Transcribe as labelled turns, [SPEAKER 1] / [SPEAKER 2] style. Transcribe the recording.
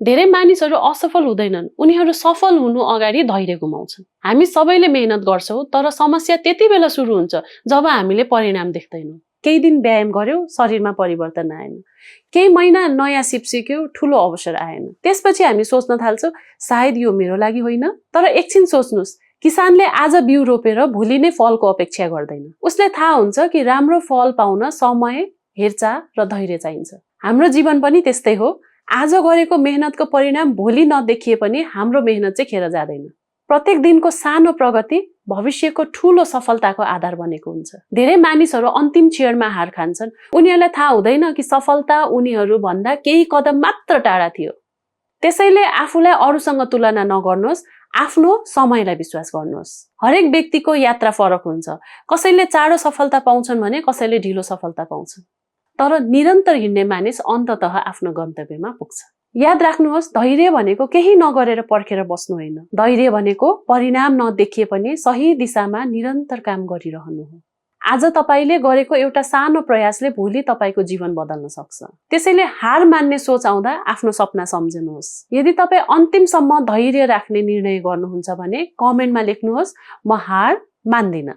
[SPEAKER 1] धेरै मानिसहरू असफल हुँदैनन्, उनीहरू सफल हुनु अगाडि धैर्य गुमाउँछन्। हामी सबैले मेहनत गर्छौं, तर समस्या त्यति बेला सुरु हुन्छ जब हामीले परिणाम देख्दैनौं। केही दिन व्यायाम गर्यो, शरीरमा परिवर्तन आएन। केही महिना नयाँ सिप सिक्यो, ठूलो अवसर आएन। त्यसपछि हामी सोच्न थाल्छौं, सायद यो मेरो लागि होइन। तर एकछिन सोच्नुस्, किसानले आज बिउ रोपेर भोलि नै फलको अपेक्षा गर्दैन। उसले थाहा हुन्छ कि राम्रो फल पाउन समय, हेरचाह र धैर्य चाहिन्छ। हाम्रो जीवन पनि त्यस्तै हो। आज गरेको मेहनतको परिणाम भोलि नदेखिए पनि हाम्रो मेहनत चाहिँ खेर जाँदैन। प्रत्येक दिनको सानो प्रगति भविष्यको ठूलो सफलताको आधार बनेको हुन्छ। धेरै मानिसहरू अन्तिम क्षणमा हार खान्छन्। उनीहरूलाई थाहा हुँदैन कि सफलता उनीहरू भन्दा केही कदम मात्र टाढा थियो। त्यसैले आफूलाई अरूसँग तुलना नगर्नुहोस्, आफ्नो समयलाई विश्वास गर्नुहोस्। हरेक व्यक्तिको यात्रा फरक हुन्छ। कसैले चाँडो सफलता पाउँछन् भने कसैले ढिलो सफलता पाउँछन्। तर निरन्तर हिँड्ने मानिस अन्ततः आफ्नो गन्तव्यमा पुग्छ। याद राख्नुहोस्, धैर्य भनेको केही नगरेर पर्खेर बस्नु होइन। धैर्य भनेको परिणाम नदेखिए पनि सही दिशामा निरन्तर काम गरिरहनु हो। आज तपाईले गरेको एउटा सानो प्रयासले भोलि तपाईको जीवन बदल्न सक्छ। त्यसैले हार मान्ने सोच आउँदा आफ्नो सपना सम्झनुहोस्। यदि तपाई अन्तिमसम्म धैर्य राख्ने निर्णय गर्नुहुन्छ भने कमेन्टमा लेख्नुहोस्, म हार मान्दिन।